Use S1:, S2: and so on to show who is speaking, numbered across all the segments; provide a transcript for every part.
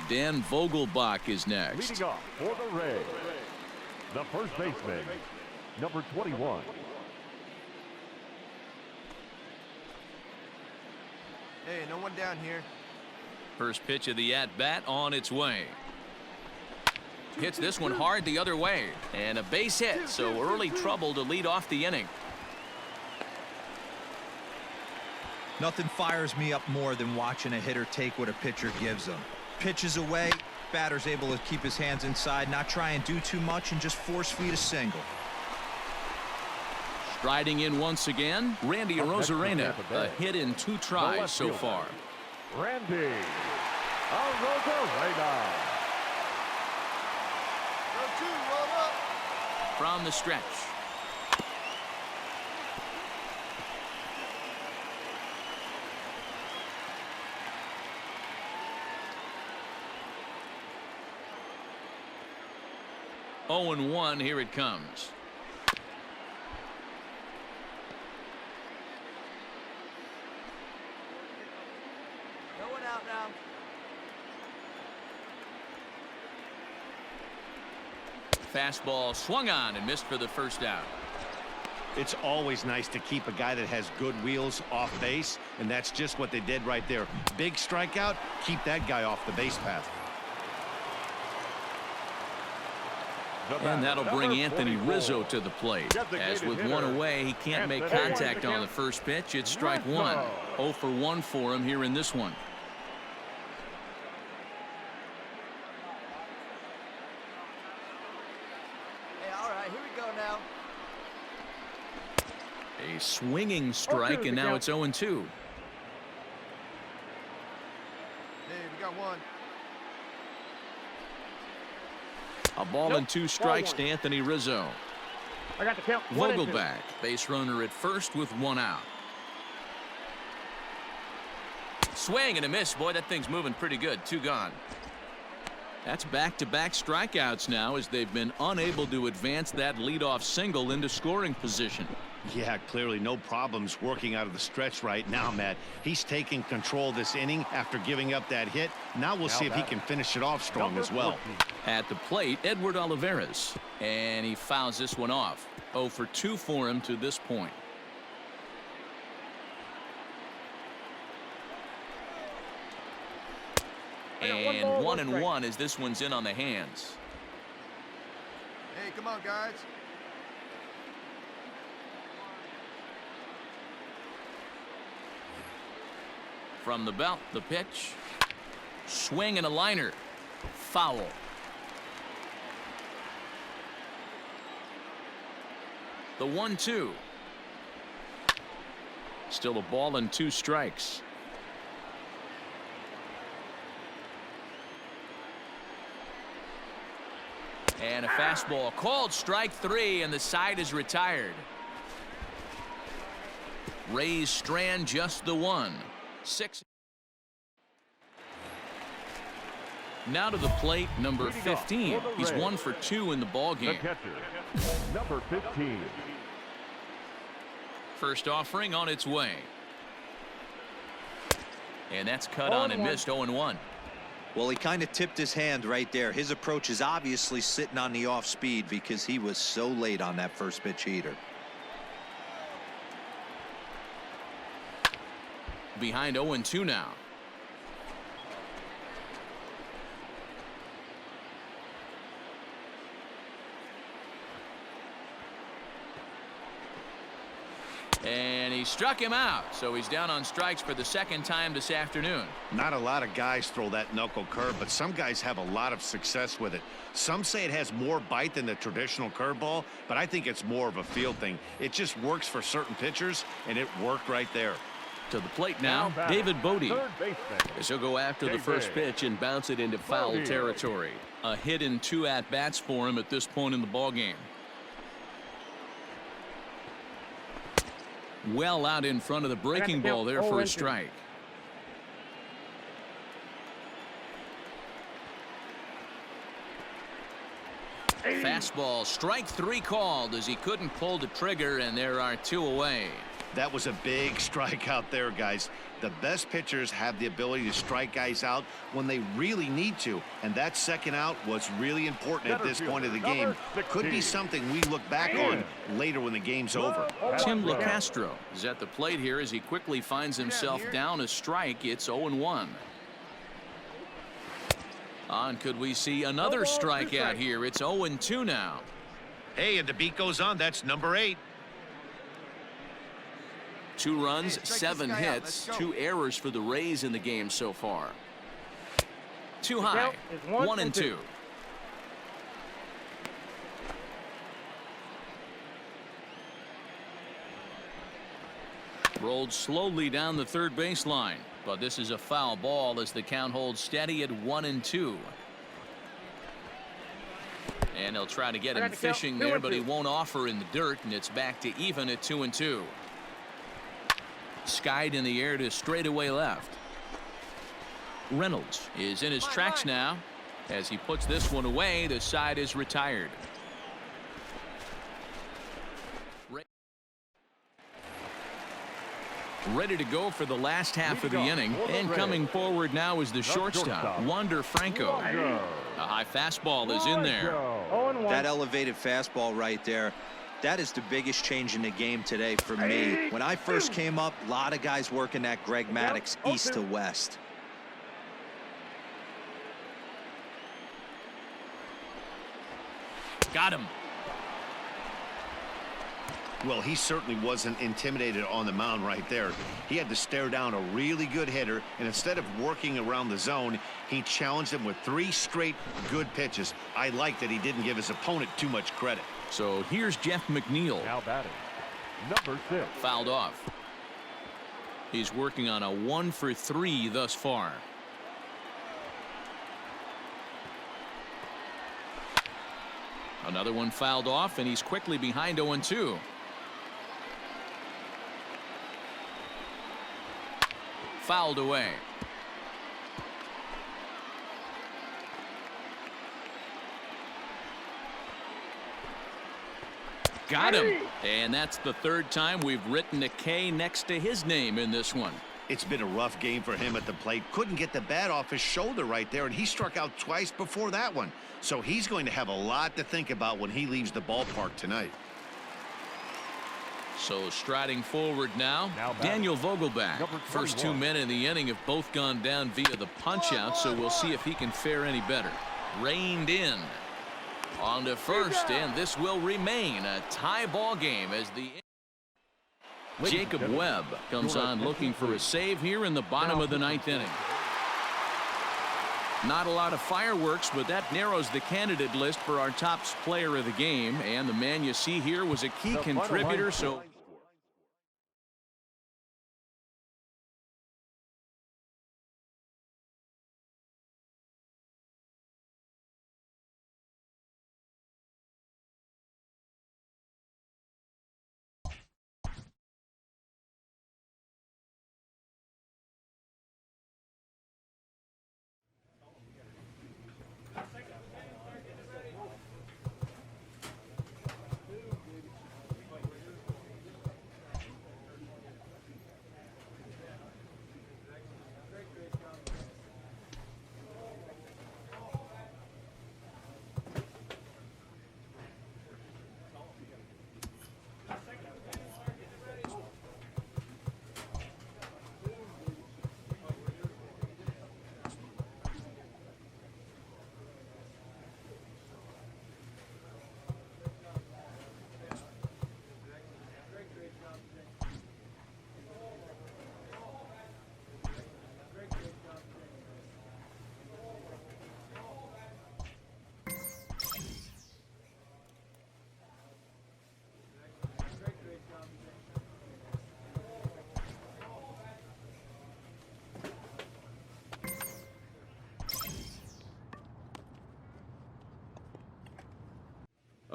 S1: Dan Vogelbach is next.
S2: Leading off for the Rays, the first baseman, number 21.
S3: Hey, no one down here.
S1: First pitch of the at-bat on its way. Hits this one hard the other way. And a base hit, so early trouble to lead off the inning.
S4: Nothing fires me up more than watching a hitter take what a pitcher gives him. Pitches away, batter's able to keep his hands inside, not try and do too much, and just force feed a single.
S1: Striding in once again, Randy Arozarena, a hit in 2 tries so far.
S2: Randy Arozarena.
S3: Roll up.
S1: From the stretch. Oh, and 1, here it comes.
S3: No one out now.
S1: Fastball swung on and missed for the first out.
S5: It's always nice to keep a guy that has good wheels off base, and that's just what they did right there. Big strikeout, keep that guy off the base path.
S1: And that'll bring Anthony Rizzo to the plate. As with 1 away, he can't make contact on the first pitch. It's strike 1. 0 for 1 for him here in this one.
S3: Hey, all right, here we go now.
S1: A swinging strike, and now it's 0 and 2.
S3: Hey, we got 1.
S1: A ball and 2 strikes to Anthony Rizzo.
S2: I got the count.
S1: Vogelbach, base runner at first with 1 out. Swing and a miss. Boy, that thing's moving pretty good. 2 gone. That's back-to-back strikeouts now as they've been unable to advance that leadoff single into scoring position.
S5: Yeah, clearly no problems working out of the stretch right now, Matt. He's taking control this inning after giving up that hit. Now we'll see if he can finish it off strong as well.
S1: At the plate, Edward Olivares. And he fouls this one off. 0 for 2 for him to this point. And 1 and 1 as this one's in on the hands.
S3: Hey, come on, guys.
S1: From the belt, the pitch. Swing and a liner. Foul. The 1-2. Still a ball and 2 strikes. And a fastball called strike 3, and the side is retired. Rays strand just the 1. 6. Now to the plate, number 15. He's 1 for 2 in the ball game.
S2: The catcher, number 15.
S1: First offering on its way. And that's cut on and missed. 0 and 1.
S4: Well, he kind of tipped his hand right there. His approach is obviously sitting on the off speed because he was so late on that first pitch heater.
S1: Behind 0 and 2 now. And he struck him out, so he's down on strikes for the 2nd time this afternoon.
S5: Not a lot of guys throw that knuckle curve, but some guys have a lot of success with it. Some say it has more bite than the traditional curveball, but I think it's more of a feel thing. It just works for certain pitchers, and it worked right there.
S1: To the plate now, David Bodie. As he'll go after the first pitch and bounce it into foul territory. A hit in 2 at-bats for him at this point in the ballgame. Well out in front of the breaking ball there for a strike. Fastball, strike 3 called as he couldn't pull the trigger, and there are 2 away.
S5: That was a big strikeout there, guys. The best pitchers have the ability to strike guys out when they really need to, and that second out was really important at this point of the game. Could be something we look back on later when the game's over.
S1: Tim LeCastro is at the plate here as he quickly finds himself down a strike. It's 0-1. And could we see another strikeout here? It's 0-2 now.
S5: Hey, and the beat goes on. That's number 8.
S1: 2 runs, 7 hits, 2 errors for the Rays in the game so far. Too high. 1-2. Rolled slowly down the third baseline, but this is a foul ball as the count holds steady at 1-2. And they'll try to get him fishing there, but he won't offer in the dirt, and it's back to even at 2-2. Skied in the air to straightaway left. Reynolds is in his tracks now. As he puts this one away, the side is retired. Ready to go for the last half of the inning. And coming forward now is the shortstop, Wander Franco. A high fastball is in there.
S4: That elevated fastball right there, that is the biggest change in the game today for me. When I first came up, a lot of guys working that Greg Maddux east to west.
S1: Got him.
S5: Well, he certainly wasn't intimidated on the mound right there. He had to stare down a really good hitter, and instead of working around the zone, he challenged him with 3 straight good pitches. I like that he didn't give his opponent too much credit.
S1: So here's Jeff McNeil.
S2: Now batting, number 6.
S1: Fouled off. He's working on a 1 for 3 thus far. Another one fouled off, and he's quickly behind 0-2. Fouled away. Got him. And that's the 3rd time we've written a K next to his name in this one.
S5: It's been a rough game for him at the plate. Couldn't get the bat off his shoulder right there, and he struck out twice before that one. So he's going to have a lot to think about when he leaves the ballpark tonight.
S1: So striding forward now Daniel Vogelback. First 2 men in the inning have both gone down via the punch out, so we'll see if he can fare any better. Reined in. On to first, and this will remain a tie ball game as the Jacob Webb comes on looking for a save here in the bottom of the 9th inning. Not a lot of fireworks, but that narrows the candidate list for our top player of the game, and the man you see here was a key contributor. So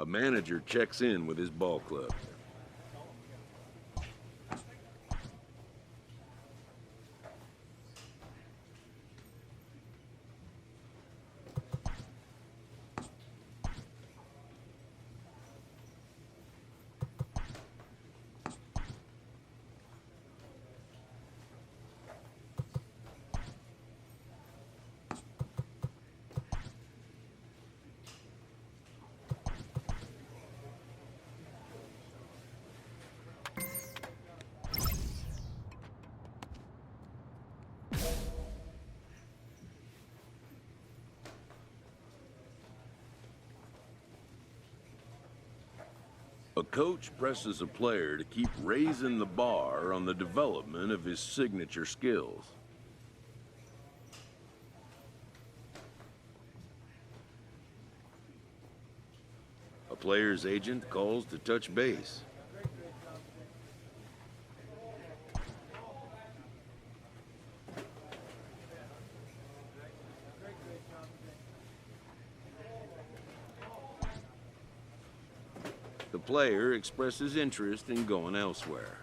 S6: A manager checks in with his ball club. A coach presses a player to keep raising the bar on the development of his signature skills. A player's agent calls to touch base. The player expresses interest in going elsewhere.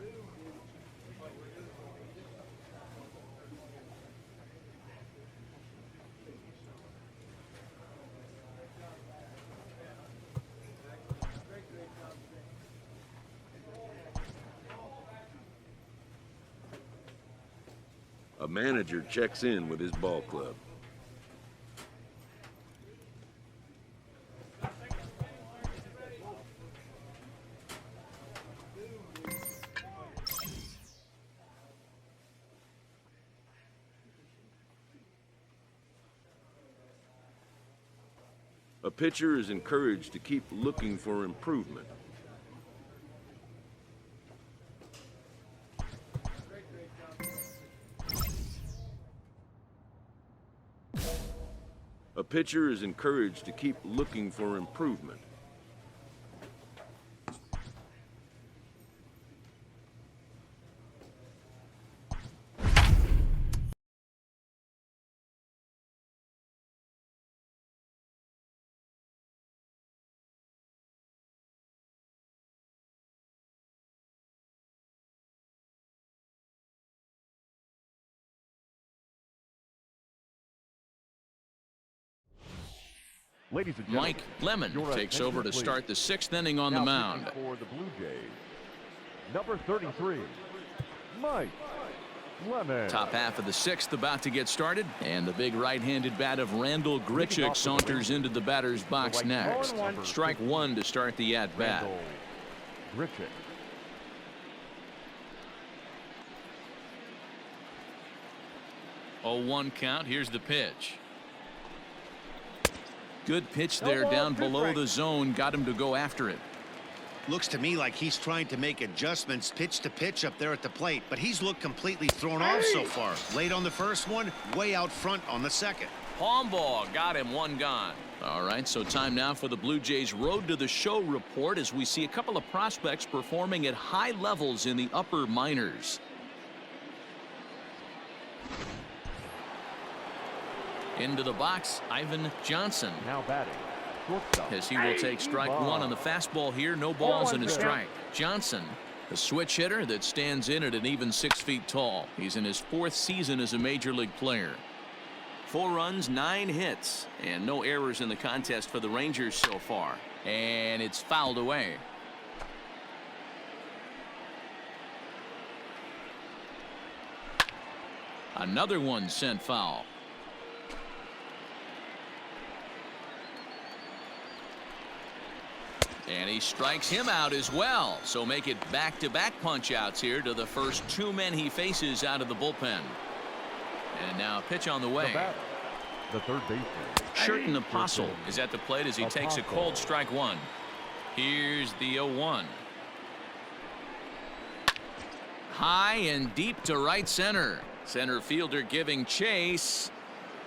S6: A manager checks in with his ball club. A pitcher is encouraged to keep looking for improvement. A pitcher is encouraged to keep looking for improvement.
S2: Ladies and gentlemen,
S1: Mike Lemon
S2: your
S1: takes
S2: attention,
S1: over to
S2: please.
S1: start the 6th inning on the
S2: Now
S1: mound.
S2: pitching for the Blue Jays, number 33, Mike Lemon.
S1: Top half of the 6th about to get started, and the big right-handed bat of Randall Grichuk saunters into the batter's box next. Strike one to start the at-bat.
S2: Randall Grichuk.
S1: Oh, 1 count. Here's the pitch. Good pitch there down below the zone. Got him to go after it.
S5: Looks to me like he's trying to make adjustments pitch to pitch up there at the plate, but he's looked completely thrown off so far. Late on the first one, way out front on the second.
S1: Palm ball. Got him. 1 gone. All right, so time now for the Blue Jays Road to the Show report as we see a couple of prospects performing at high levels in the upper minors. Into the box, Ivan Johnson.
S2: Now batting, shortstop.
S1: As he will take strike one on the fastball here. No balls and a strike. Johnson, a switch hitter that stands in at an even 6 feet tall. He's in his 4th season as a major league player. 4 runs, 9 hits, and no errors in the contest for the Rangers so far. And it's fouled away. Another one sent foul. And he strikes him out as well. So make it back-to-back punch-outs here to the first 2 men he faces out of the bullpen. And now a pitch on the way.
S2: The third baseman,
S1: Shutout Apostle is at the plate as he takes a cold strike one. Here's the 0-1. High and deep to right center. Center fielder giving chase.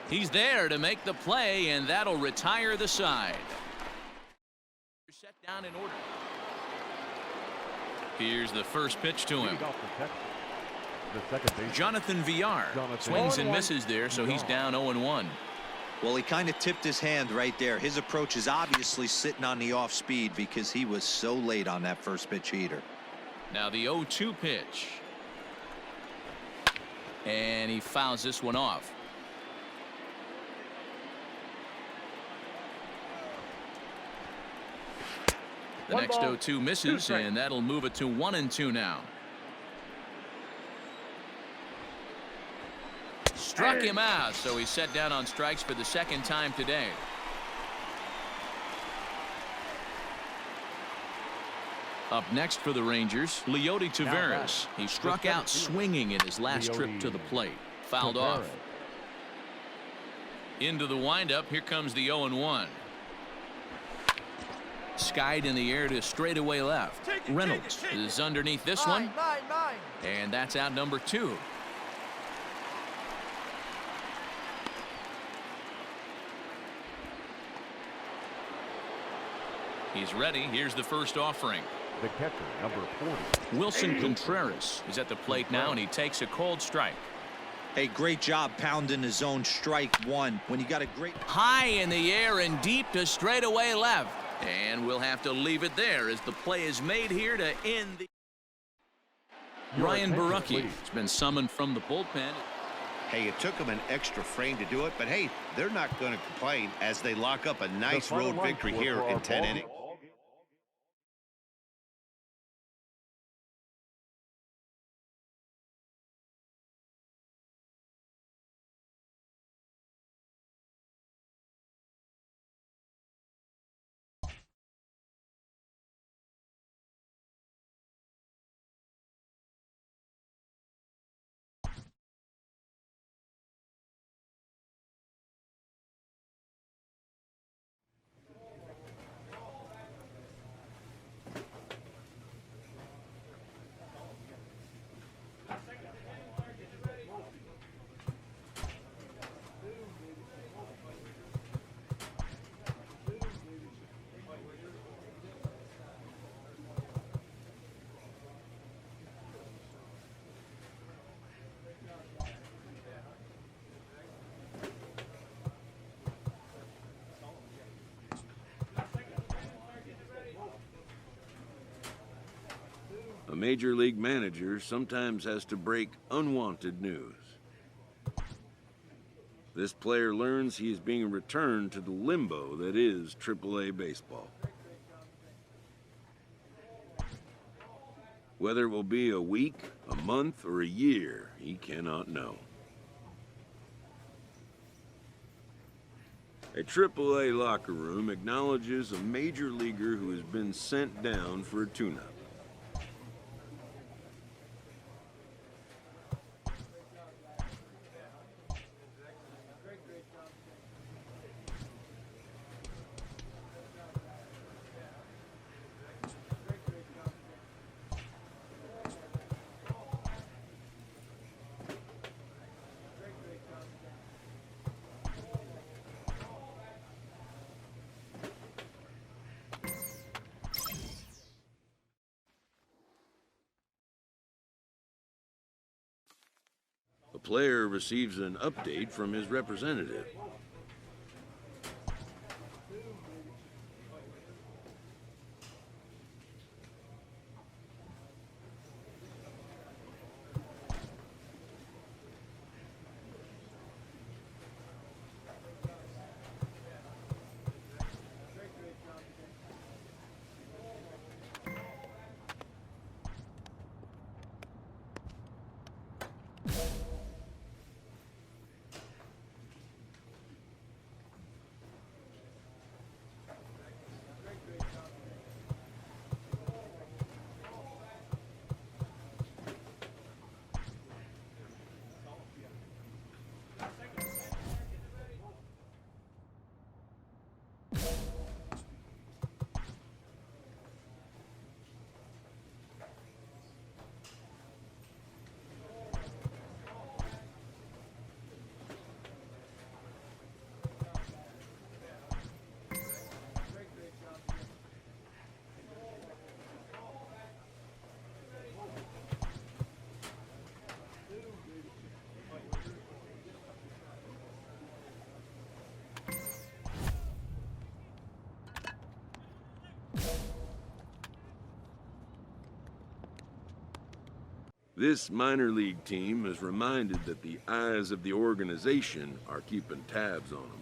S1: He's there to make the play, and that'll retire the side. Set down in order. Here's the first pitch to him.
S2: the second baseman,
S1: Jonathan Villar swings and misses there, so he's down 0-1.
S4: Well, he kind of tipped his hand right there. His approach is obviously sitting on the off speed because he was so late on that first pitch heater.
S1: Now the 0-2 pitch. And he fouls this one off. The next 0-2 misses, and that'll move it to 1-2 now. Struck him out, so he's set down on strikes for the second time today. Up next for the Rangers, Leody Taveras. He struck out swinging in his last trip to the plate. Fouled off. Into the windup. Here comes the 0-1. Skied in the air to straightaway left. Reynolds is underneath this one.
S3: Mine.
S1: And that's out number 2. He's ready. Here's the first offering.
S2: The catcher, number 40.
S1: Wilson Contreras is at the plate now, and he takes a cold strike.
S4: Hey, great job pounding the zone strike 1 when you got a great...
S1: High in the air and deep to straightaway left. And we'll have to leave it there as the play is made here to end the... Ryan Barucki has been summoned from the bullpen.
S5: Hey, it took them an extra frame to do it, but hey, they're not going to complain as they lock up a nice road victory here in 10 innings.
S6: A major league manager sometimes has to break unwanted news. This player learns he is being returned to the limbo that is AAA baseball. Whether it will be a week, a month, or a year, he cannot know. A AAA locker room acknowledges a major leaguer who has been sent down for a tune-up. The player receives an update from his representative. This minor league team is reminded that the eyes of the organization are keeping tabs on them.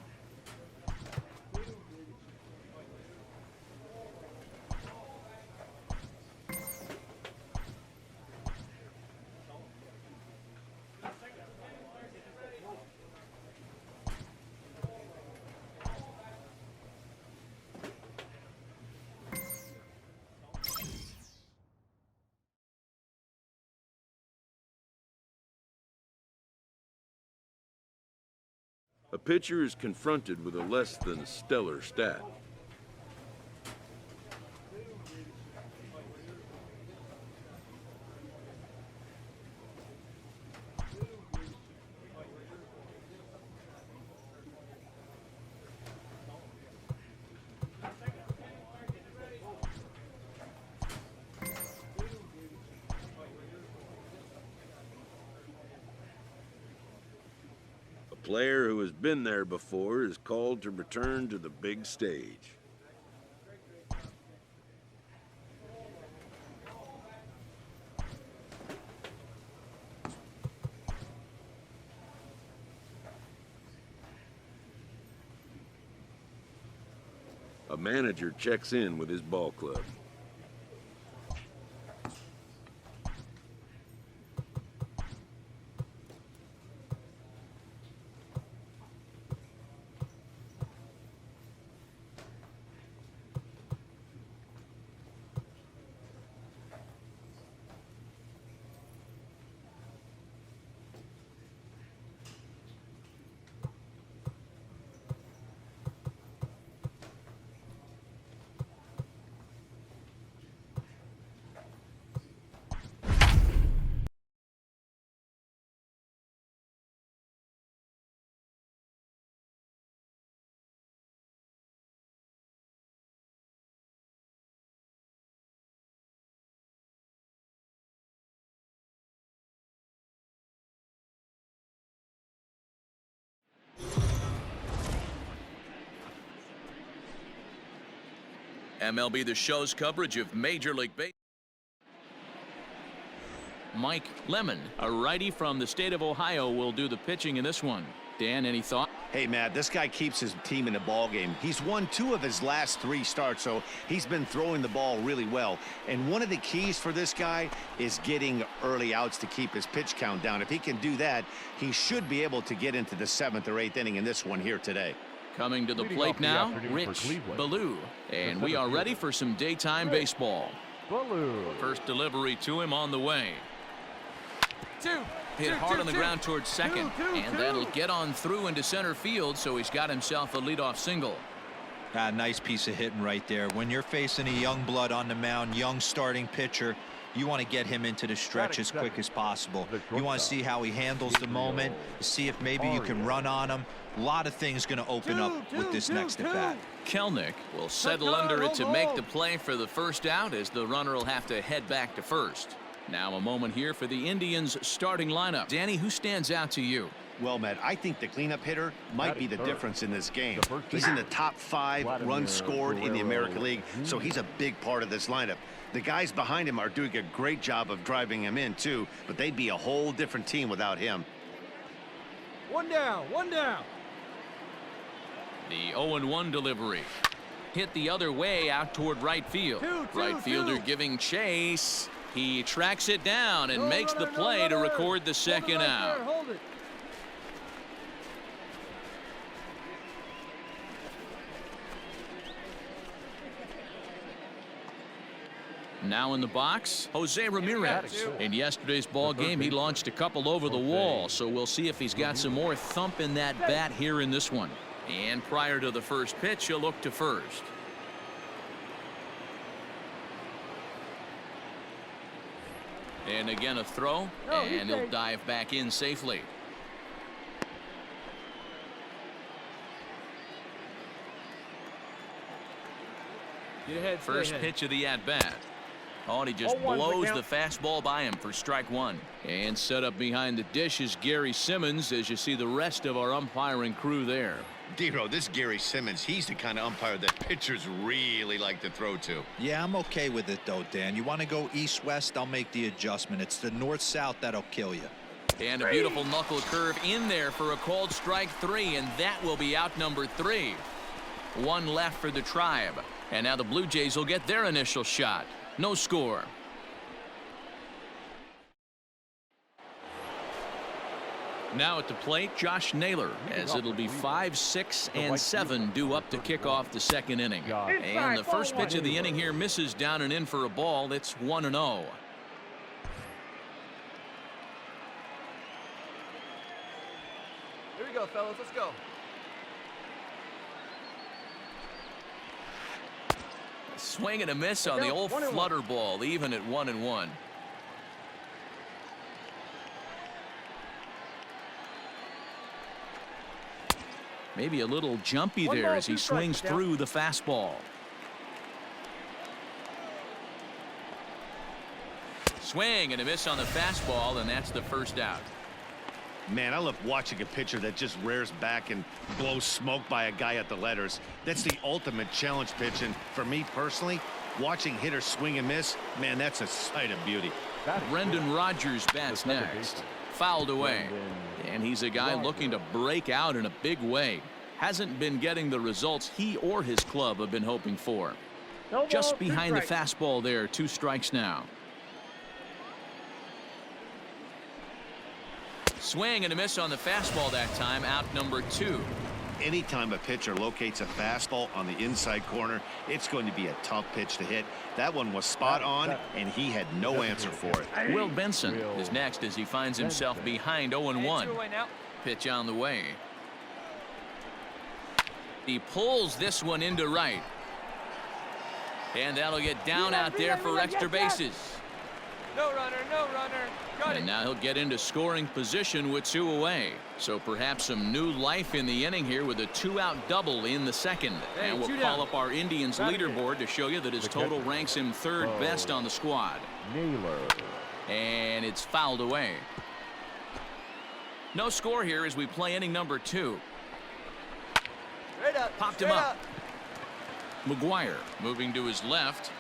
S6: A pitcher is confronted with a less than stellar stat. player who has been there before is called to return to the big stage. A manager checks in with his ball club.
S1: MLB The Show's coverage of Major League Baseball. Mike Lemon, a righty from the state of Ohio, will do the pitching in this one. Dan, any thought?
S5: Hey, Matt, this guy keeps his team in the ball game. He's won 2 of his last 3 starts, so he's been throwing the ball really well. And one of the keys for this guy is getting early outs to keep his pitch count down. If he can do that, he should be able to get into the 7th or 8th inning in this one here today.
S1: Coming to the plate now, Rich Ballou. And we are ready for some daytime baseball. First delivery to him on the way. Hit hard on the ground towards second. And that'll get on through into center field, so he's got himself a leadoff single.
S4: Nice piece of hitting right there. When you're facing a young blood on the mound, young starting pitcher, you want to get him into the stretch as quick as possible. You want to see how he handles the moment, see if maybe you can run on him. A lot of things going to open up with this next at bat.
S1: Kelnick will settle under it to make the play for the first out, as the runner will have to head back to first. Now a moment here for the Indians starting lineup. Danny, who stands out to you?
S5: Well, Matt, I think the cleanup hitter might be the difference in this game. He's in the top 5 runs scored in the American League, so he's a big part of this lineup. The guys behind him are doing a great job of driving him in, too, but they'd be a whole different team without him.
S3: One down, one down.
S1: The 0-1 delivery. Hit the other way out toward right field. Right fielder giving chase. He tracks it down and makes the play to record the second out.
S3: Hold it.
S1: Now in the box, Jose Ramirez. In yesterday's ball game, he launched a couple over the wall, so we'll see if he's got some more thump in that bat here in this one. And prior to the first pitch, he'll look to first. And again a throw, and he'll dive back in safely. First pitch of the at-bat. Oh, and he just blows the fastball by him for strike 1. And set up behind the dish is Gary Simmons, as you see the rest of our umpiring crew there.
S5: Dero, this Gary Simmons, he's the kind of umpire that pitchers really like to throw to.
S4: Yeah, I'm okay with it, though, Dan. You want to go east-west, I'll make the adjustment. It's the north-south that'll kill you.
S1: And a beautiful knuckle curve in there for a called strike 3, and that will be out number 3. 1 left for the Tribe. And now the Blue Jays will get their initial shot. No score. Now at the plate, Josh Naylor, as it'll be 5, 6, and 7 due up to kick off the second inning. And the first pitch of the inning here misses down and in for a ball. It's 1-0.
S3: Here we go, fellas. Let's go.
S1: Swing and a miss on the old flutter ball, even at 1-1. Maybe a little jumpy there as he swings through the fastball. Swing and a miss on the fastball, and that's the first out.
S5: Man, I love watching a pitcher that just rears back and blows smoke by a guy at the letters. That's the ultimate challenge pitch, and for me personally, watching hitters swing and miss, man, that's a sight of beauty.
S1: Brendan Rodgers bats next. Fouled away. And he's a guy looking to break out in a big way. Hasn't been getting the results he or his club have been hoping for. Just behind the fastball there. 2 strikes now. Swing and a miss on the fastball that time. Out number 2.
S5: Anytime a pitcher locates a fastball on the inside corner, it's going to be a tough pitch to hit. That one was spot on, and he had no answer for it.
S1: Will Benson is next as he finds himself behind 0-1. Pitch on the way. He pulls this one into right. And that'll get down out there for extra bases.
S3: No runner, no runner. Got
S1: And
S3: it.
S1: now he'll get into scoring position with 2 away. So perhaps some new life in the inning here with a 2-out double in the second.
S3: Hey,
S1: and we'll
S3: two
S1: call
S3: down.
S1: up our Indians leaderboard to show you that his total ranks him 3rd best on the squad.
S2: Naylor.
S1: And it's fouled away. No score here as we play inning number 2.
S3: Straight up.
S1: Popped him
S3: straight
S1: up. McGuire moving to his left.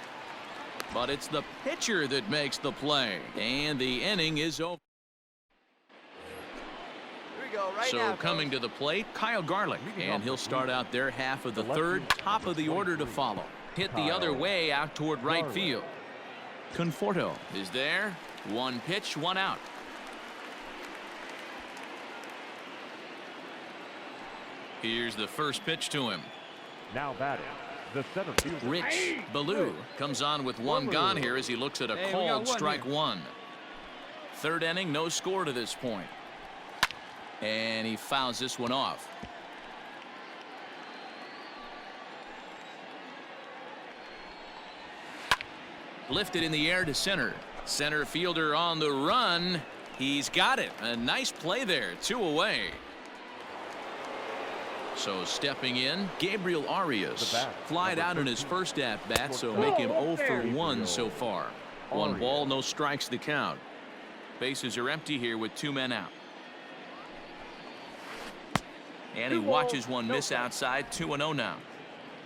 S1: But it's the pitcher that makes the play. And the inning is over.
S3: Here we go, right
S1: So
S3: now.
S1: coming to the plate, Kyle Garlick. And he'll start out their half of the 3rd, top of the order to follow. Hit the other way out toward right field. Conforto is there. 1 pitch, 1 out. Here's the first pitch to him.
S2: Now batting, the center fielder.
S1: Rich Ballou comes on with 1 gone here as he looks at a
S3: Hey, we got
S1: called
S3: one
S1: strike
S3: here.
S1: 1. 3rd inning, no score to this point. And he fouls this one off. Lifted in the air to center. Center fielder on the run. He's got it. A nice play there. 2 away. So stepping in, Gabriel Arias flied out in his first at-bat, so make him 0 for 1 so far. 1 ball, no strikes the count. Bases are empty here with 2 men out. And he watches one miss outside. 2-0 now.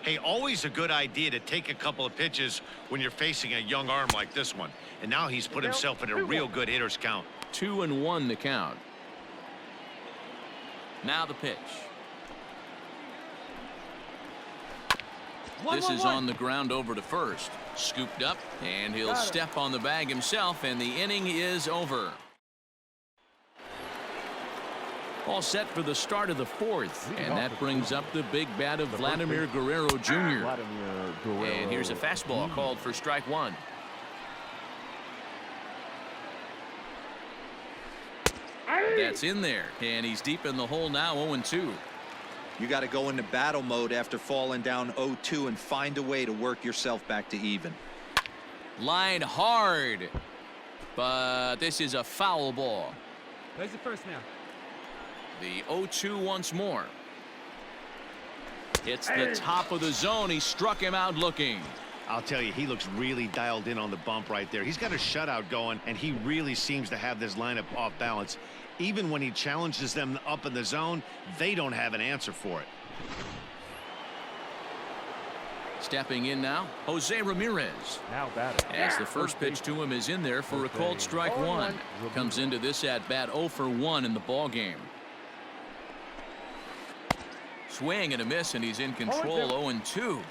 S5: Hey, always a good idea to take a couple of pitches when you're facing a young arm like this one. And now he's put himself in a real good hitter's count.
S1: 2-1 the count. Now the pitch. This is on the ground over to first. Scooped up, and he'll step on the bag himself, and the inning is over. All set for the start of the 4th, and that brings up the big bat of Vladimir Guerrero Jr. And here's a fastball called for strike 1. That's in there, and he's deep in the hole now. 0-2.
S4: You got to go into battle mode after falling down 0-2 and find a way to work yourself back to even.
S1: Line hard, but this is a foul ball.
S3: Where's the first now?
S1: The 0-2 once more. It's the top of the zone. He struck him out looking.
S5: I'll tell you, he looks really dialed in on the bump right there. He's got a shutout going, and he really seems to have this lineup off balance. Even when he challenges them up in the zone, they don't have an answer for it.
S1: Stepping in now, Jose Ramirez.
S2: Now batting.
S1: As the first pitch to him is in there for a called strike 1. Comes into this at bat 0 for 1 in the ball game. Swing and a miss, and he's in control. 0-2.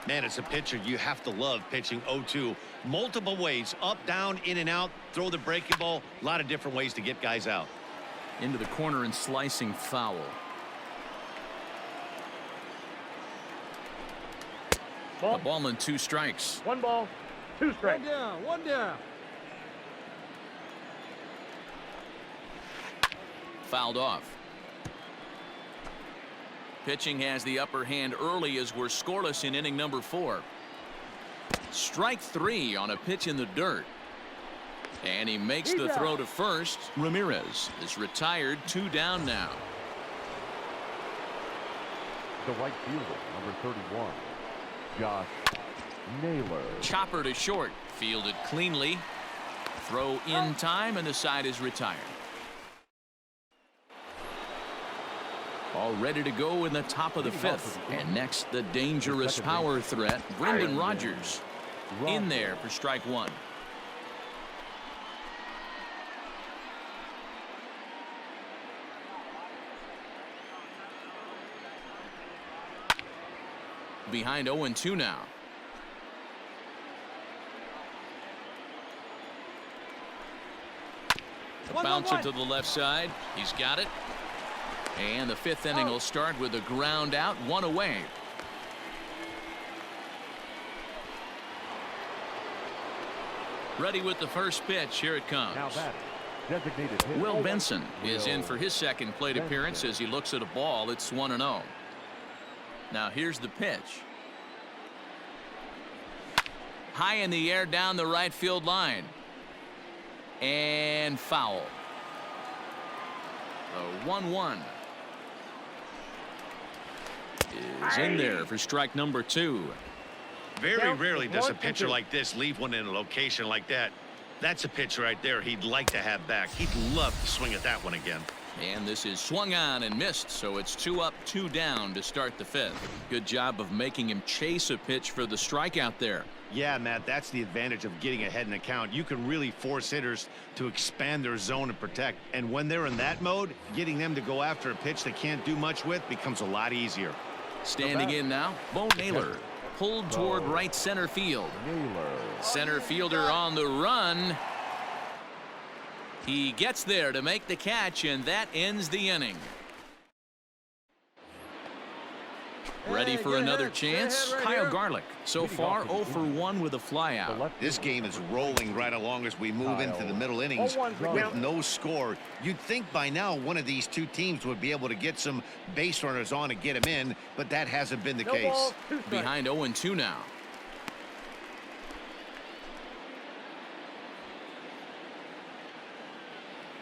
S5: Man, as a pitcher, you have to love pitching 0-2. Multiple ways, up, down, in and out, throw the breaking ball. A lot of different ways to get guys out.
S1: Into the corner and slicing foul. A ball and 2 strikes.
S2: 1 ball, 2 strikes.
S3: One down, one down.
S1: Fouled off. Pitching has the upper hand early as we're scoreless in inning number 4. Strike 3 on a pitch in the dirt. And he makes the throw to first. Ramirez is retired. 2 down now.
S2: The right fielder, number 31, Josh Naylor.
S1: Chopper to short. Fielded cleanly. Throw in time, and the side is retired. All ready to go in the top of the fifth. And next, the dangerous power threat, Brendan Rodgers. In there for strike one. Behind 0-2 now. A bouncer to the left side. He's got it. And the fifth inning will start with a ground out, one away. Ready with the first pitch. Here it comes.
S2: Now batting, designated hitter.
S1: Will Benson is in for his second plate appearance as he looks at a ball. It's 1-0. Now here's the pitch. High in the air down the right field line. And foul. The 1-1 is in there for strike number 2.
S5: Very rarely does a pitcher like this leave one in a location like that. That's a pitch right there he'd like to have back. He'd love to swing at that one again.
S1: And this is swung on and missed, so it's 2 up, 2 down to start the fifth. Good job of making him chase a pitch for the strikeout there.
S5: Yeah, Matt, that's the advantage of getting ahead in a count. You can really force hitters to expand their zone and protect. And when they're in that mode, getting them to go after a pitch they can't do much with becomes a lot easier.
S1: Standing in now, Bo Naylor. Pulled toward right center field. Center fielder on the run. He gets there to make the catch, and that ends the inning. Ready for another chance? Kyle Garlick. So far 0 for 1 with a flyout.
S5: This game is rolling right along as we move into the middle innings with no score. You'd think by now one of these two teams would be able to get some base runners on and get them in, but that hasn't been the case.
S1: Behind 0-2 now.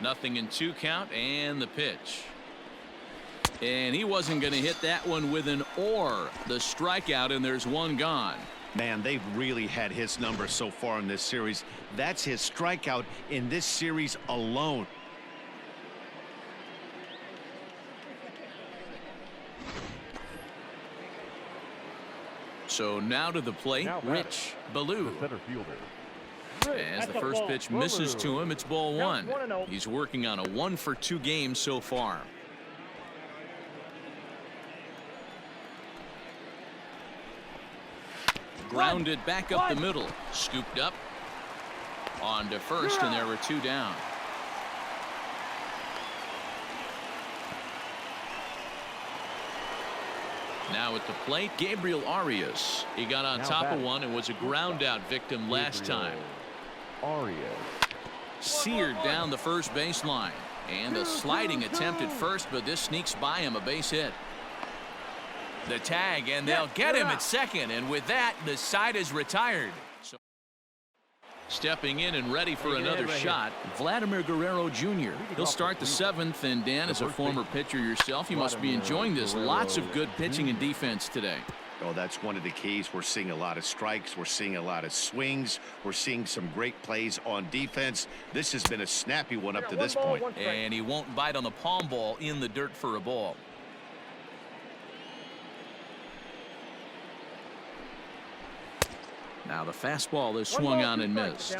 S1: Nothing in 2 count, and the pitch. And he wasn't going to hit that one with an or. The strikeout, and there's 1 gone.
S5: Man, they've really had his number so far in this series. That's his strikeout in this series alone.
S1: So now to the plate, Rich Ballou.
S2: Center fielder.
S1: As the first pitch misses to him, it's ball 1. He's working on a 1 for 2 game so far. Grounded back up the middle. Scooped up. On to first, and there were 2 down. Now at the plate, Gabriel Arias. He got on top of one and was a ground out victim last time.
S2: Arias.
S1: Seared down the first baseline. And a sliding attempt at first, but this sneaks by him, a base hit. The tag, and they'll get him at second, and with that, the side is retired. So, stepping in and ready for another shot, Vladimir Guerrero Jr. He'll start the 7th, and Dan, as a former pitcher yourself, you must be enjoying this. Lots of good pitching and defense today.
S5: Oh, that's one of the keys. We're seeing a lot of strikes. We're seeing a lot of swings. We're seeing some great plays on defense. This has been a snappy one up to this point.
S1: And he won't bite on the palm ball in the dirt for a ball. Now the fastball is swung on and missed.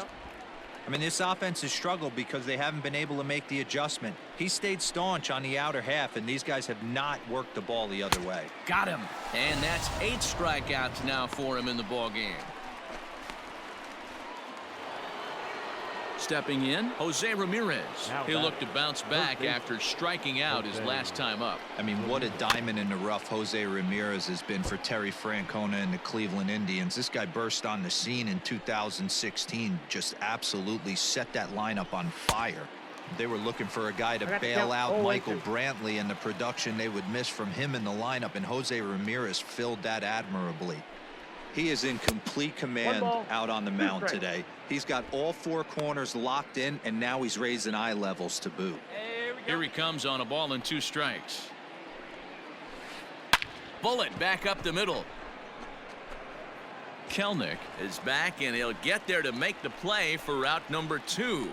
S4: I mean, this offense has struggled because they haven't been able to make the adjustment. He stayed staunch on the outer half, and these guys have not worked the ball the other way.
S1: Got him. And that's 8 strikeouts now for him in the ball game. Stepping in, Jose Ramirez. He'll look to bounce back after striking out his last time up.
S4: I mean, what a diamond in the rough Jose Ramirez has been for Terry Francona and the Cleveland Indians. This guy burst on the scene in 2016, just absolutely set that lineup on fire. They were looking for a guy to bail out Michael Brantley, and the production they would miss from him in the lineup, and Jose Ramirez filled that admirably. He is in complete command out on the mound today. He's got all 4 corners locked in, and now he's raising eye levels to boot.
S1: Here he comes on a ball and 2 strikes. Bullet back up the middle. Kelnick is back, and he'll get there to make the play for route number 2.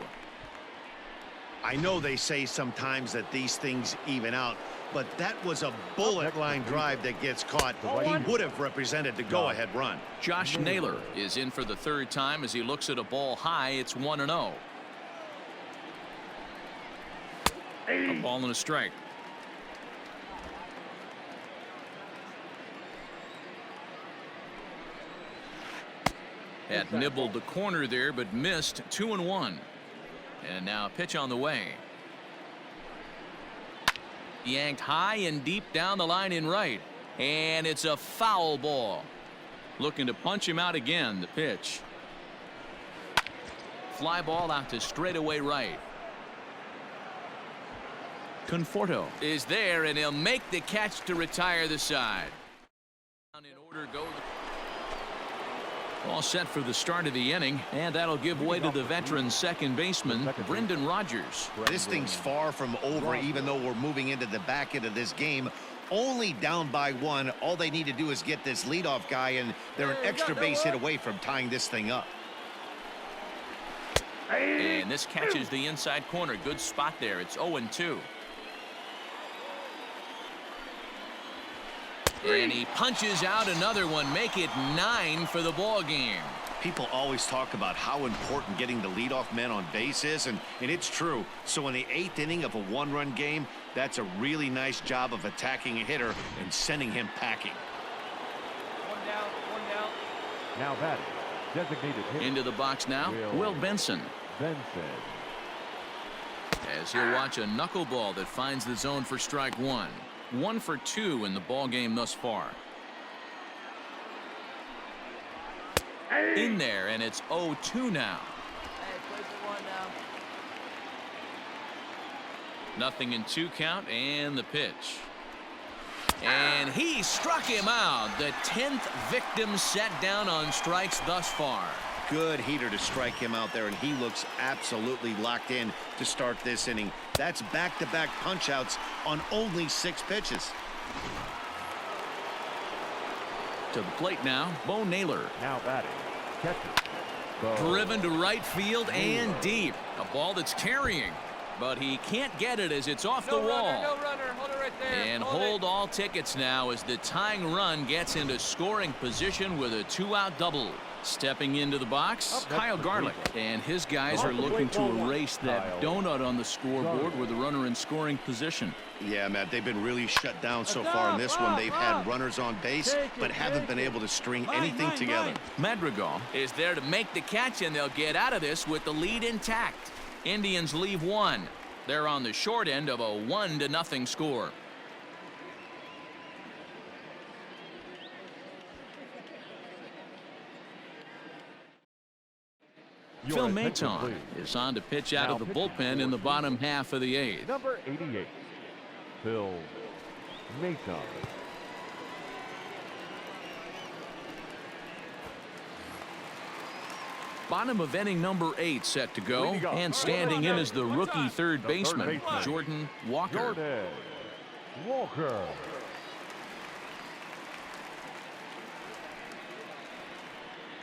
S5: I know they say sometimes that these things even out, but that was a bullet line drive that gets caught. He would have represented the go-ahead run.
S1: Josh Naylor is in for the third time as he looks at a ball high. It's 1-0. A ball and a strike. Had nibbled the corner there, but missed. 2-1. And now a pitch on the way. Yanked high and deep down the line in right. And it's a foul ball. Looking to punch him out again. The pitch. Fly ball out to straightaway right. Conforto is there, and he'll make the catch to retire the side. In order go. All set for the start of the inning, and that'll give way to the veteran second baseman, Brendan Rodgers.
S5: This thing's far from over, even though we're moving into the back end of this game. Only down by 1. All they need to do is get this leadoff guy, and they're an extra base hit away from tying this thing up.
S1: And this catches the inside corner. Good spot there. It's 0-2. And he punches out another one. Make it 9 for the ball game.
S5: People always talk about how important getting the leadoff man on base is, and it's true. So in the 8th inning of a 1-run game, that's a really nice job of attacking a hitter and sending him packing.
S3: One down.
S2: Now batting, designated hitter.
S1: Into the box now, Will Benson. As he'll watch a knuckleball that finds the zone for strike 1. 1 for 2 in the ball game thus far. In there, and it's 0-2 now.
S3: Hey, play for 1 now.
S1: Nothing in 2 count, and the pitch. And he struck him out. The 10th victim set down on strikes thus far.
S5: Good heater to strike him out there, and he looks absolutely locked in to start this inning. That's back-to-back punch-outs on only 6 pitches.
S1: To the plate now, Bo Naylor.
S2: Now batting, catcher.
S1: Driven to right field and deep. A ball that's carrying, but he can't get it as it's off the wall.
S3: No runner. Hold it right there.
S1: And hold all tickets now as the tying run gets into scoring position with a 2-out double. Stepping into the box, Kyle Garlick, and his guys are looking to erase that donut on the scoreboard with a runner in scoring position.
S5: Yeah, Matt, they've been really shut down so far in this one. They've had runners on base, but haven't been able to string anything together.
S1: Madrigal is there to make the catch, and they'll get out of this with the lead intact. Indians leave 1. They're on the short end of a 1-0 score. Phil Maton is on to pitch out of the bullpen in the bottom half of the 8th.
S2: Number 88, Phil Maton.
S1: Bottom of inning number 8 set to go, and standing in is the rookie third baseman, Jordan Walker.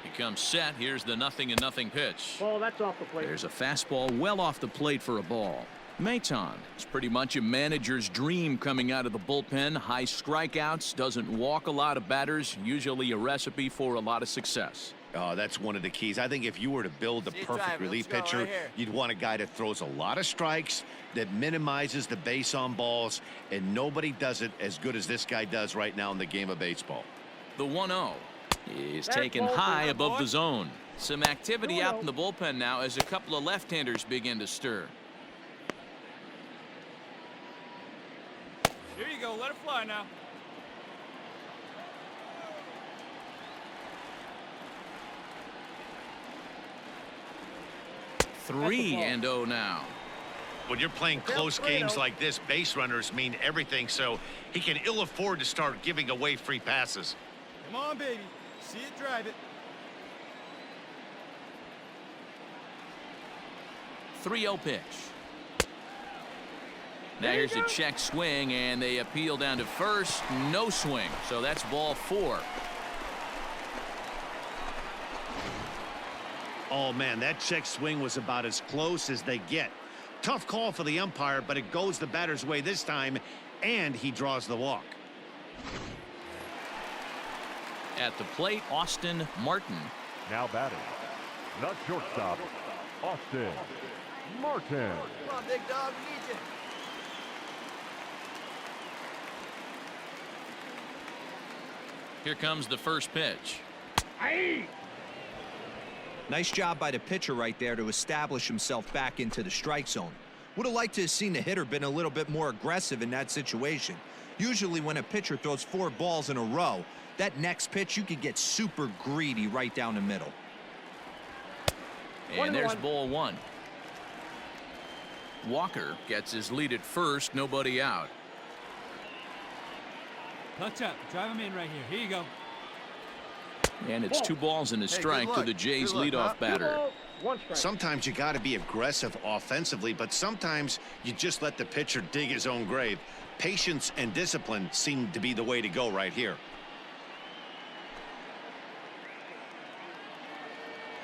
S1: He comes set. Here's the 0-0 pitch.
S7: Ball, that's off the plate.
S1: There's a fastball well off the plate for a ball. Maton is pretty much a manager's dream coming out of the bullpen. High strikeouts, doesn't walk a lot of batters, usually a recipe for a lot of success.
S5: Oh, that's one of the keys. I think if you were to build the perfect relief pitcher, you'd want a guy that throws a lot of strikes, that minimizes the base on balls, and nobody does it as good as this guy does right now in the game of baseball.
S1: The 1-0 is taken high above the zone. Some activity out in the bullpen now as a couple of left-handers begin to stir.
S3: Here you go. Let it fly now.
S1: Three and 0 now.
S5: When you're playing close games like this, base runners mean everything, so he can ill afford to start giving away free passes.
S3: Come on, baby. See it, drive it.
S1: 3-0 pitch. Now here's a check swing, and they appeal down to first. No swing, so that's ball 4.
S5: Oh, man, that check swing was about as close as they get. Tough call for the umpire, but it goes the batter's way this time, and he draws the walk.
S1: At the plate, Austin Martin.
S2: Now batting. Not shortstop, Austin Martin.
S3: Come on, big dog, we need you.
S1: Here comes the first pitch.
S4: Nice job by the pitcher right there to establish himself back into the strike zone. Would have liked to have seen the hitter been a little bit more aggressive in that situation. Usually when a pitcher throws 4 balls in a row, that next pitch you could get super greedy right down the middle.
S1: And there's ball 1. Walker gets his lead at first, nobody out.
S3: Touch up. Drive him in right here. Here you go.
S1: And it's 2 balls and a strike to the Jays leadoff batter.
S5: Sometimes you got to be aggressive offensively, but sometimes you just let the pitcher dig his own grave. Patience and discipline seem to be the way to go right here.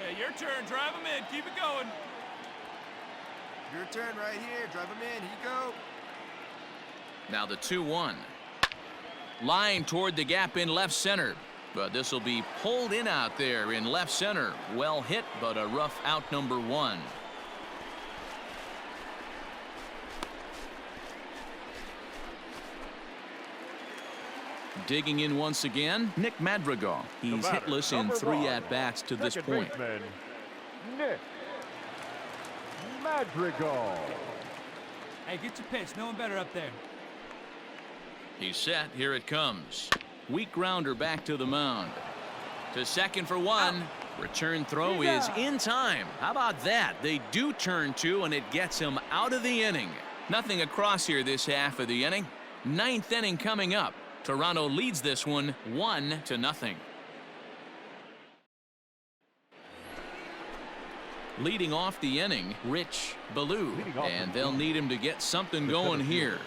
S3: Hey, your turn. Drive him in. Keep it going.
S7: Your turn right here. Drive him in. Here you go.
S1: Now the 2-1. Line toward the gap in left center. But this will be pulled in out there in left center. Well hit, but a rough out, number 1. Digging in once again, Nick Madrigal. He's hitless in 3 at-bats to this point.
S2: Baseman, Nick Madrigal.
S3: Hey, get your pitch. No one better up there.
S1: He's set. Here it comes. Weak grounder back to the mound. To second for 1. Return throw is in time. How about that? They do turn 2, and it gets him out of the inning. Nothing across here this half of the inning. 9th inning coming up. Toronto leads this one 1-0. Leading off the inning, Rich Ballou. And they'll need him to get something going here.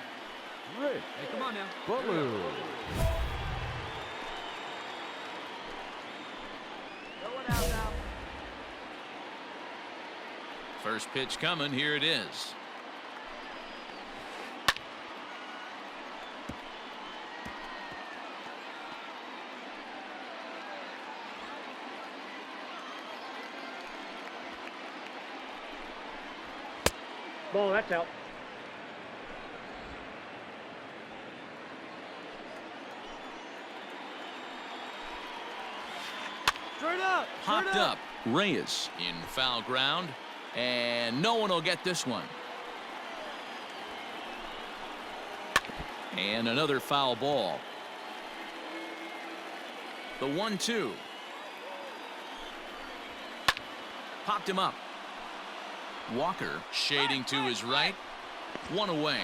S2: Rich
S3: Hey, come on now.
S2: Ballou.
S1: First pitch coming. Here it is.
S8: Ball, that's out.
S3: Straight up.
S1: Popped up. Reyes in foul ground. And no one will get this one. And another foul ball. The 1-2. Popped him up. Walker shading to his right. 1 away.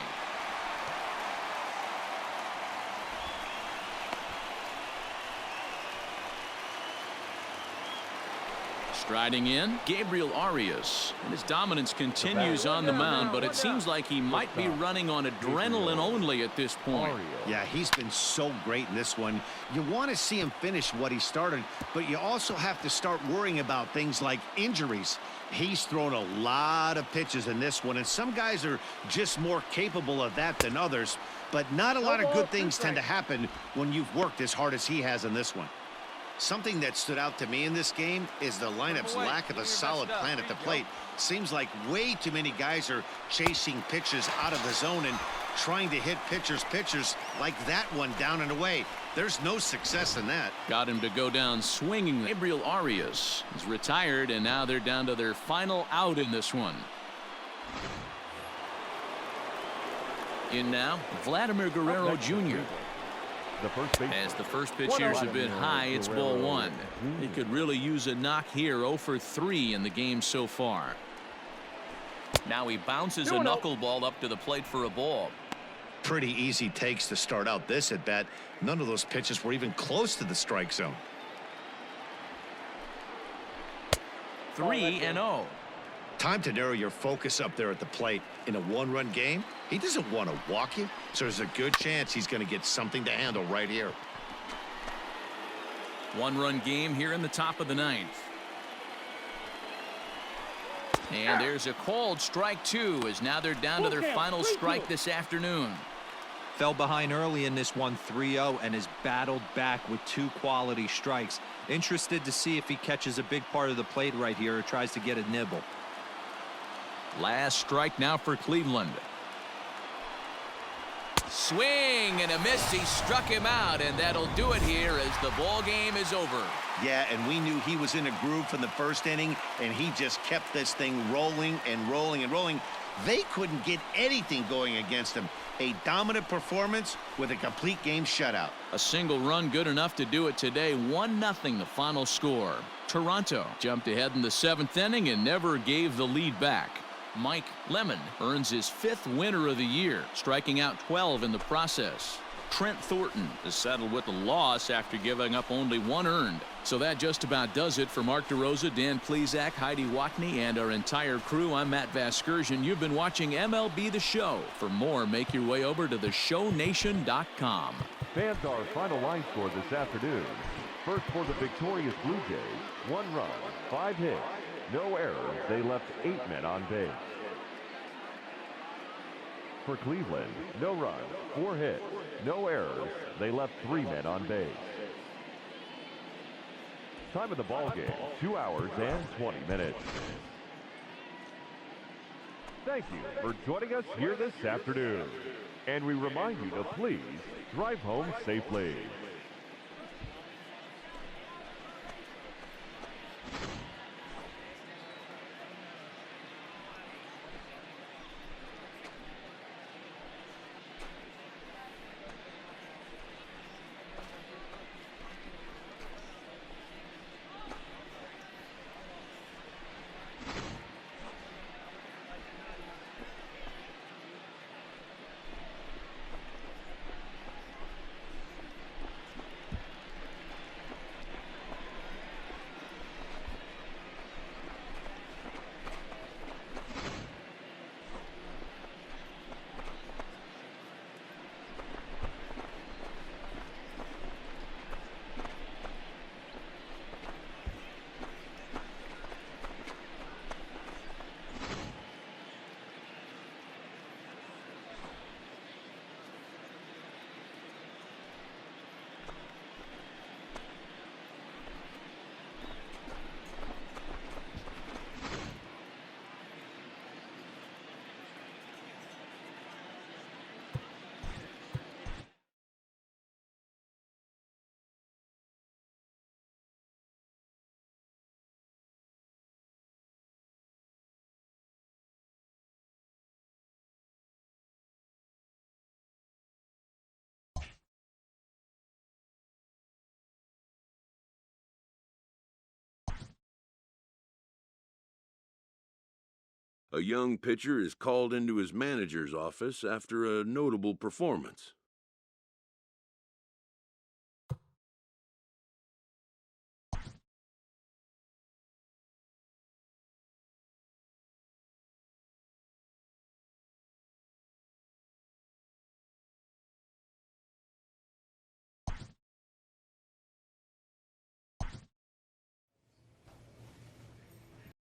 S1: Striding in, Gabriel Arias. And his dominance continues on the mound, but it seems like he might be running on adrenaline only at this point.
S5: Yeah, he's been so great in this one. You want to see him finish what he started, but you also have to start worrying about things like injuries. He's thrown a lot of pitches in this one, and some guys are just more capable of that than others, but not a lot of good things tend to happen when you've worked as hard as he has in this one. Something that stood out to me in this game is the lineup's lack of a solid plan at the plate. Seems like way too many guys are chasing pitches out of the zone and trying to hit pitchers like that one down and away. There's no success in that.
S1: Got him to go down swinging. Gabriel Arias is retired, and now they're down to their final out in this one. In now, Vladimir Guerrero Jr. As the first pitch here's a bit high, it's ball 1. He could really use a knock here. 0 for 3 in the game so far. Now he bounces a knuckleball up to the plate for a ball.
S5: Pretty easy takes to start out this at bat. None of those pitches were even close to the strike zone.
S1: 3-0.
S5: Time to narrow your focus up there at the plate. In a 1-run game, he doesn't want to walk you, so there's a good chance he's going to get something to handle right here.
S1: 1-run game here in the top of the 9th. And there's a called strike two, as now they're down to their final strike this afternoon.
S4: Fell behind early in this one 3-0 and has battled back with 2 quality strikes. Interested to see if he catches a big part of the plate right here or tries to get a nibble.
S1: Last strike now for Cleveland. Swing and a miss. He struck him out, and that'll do it here as the ball game is over.
S5: Yeah, and we knew he was in a groove from the first inning, and he just kept this thing rolling and rolling and rolling. They couldn't get anything going against him. A dominant performance with a complete game shutout.
S1: A single run good enough to do it today. 1-0 the final score. Toronto jumped ahead in the 7th inning and never gave the lead back. Mike Lemon earns his 5th winner of the year, striking out 12 in the process. Trent Thornton is settled with a loss after giving up only 1 earned. So that just about does it for Mark DeRosa, Dan Plesac, Heidi Watney, and our entire crew. I'm Matt Vasgersian. You've been watching MLB The Show. For more, make your way over to theshownation.com.
S2: Fans, our final line score this afternoon. First for the victorious Blue Jays, 1 run, 5 hits, no errors. They left 8 men on base. For Cleveland, no runs, 4 hits, no errors. They left 3 men on base. Time of the ball game, 2 hours and 20 minutes. Thank you for joining us here this afternoon. And we remind you to please drive home safely.
S6: A young pitcher is called into his manager's office after a notable performance.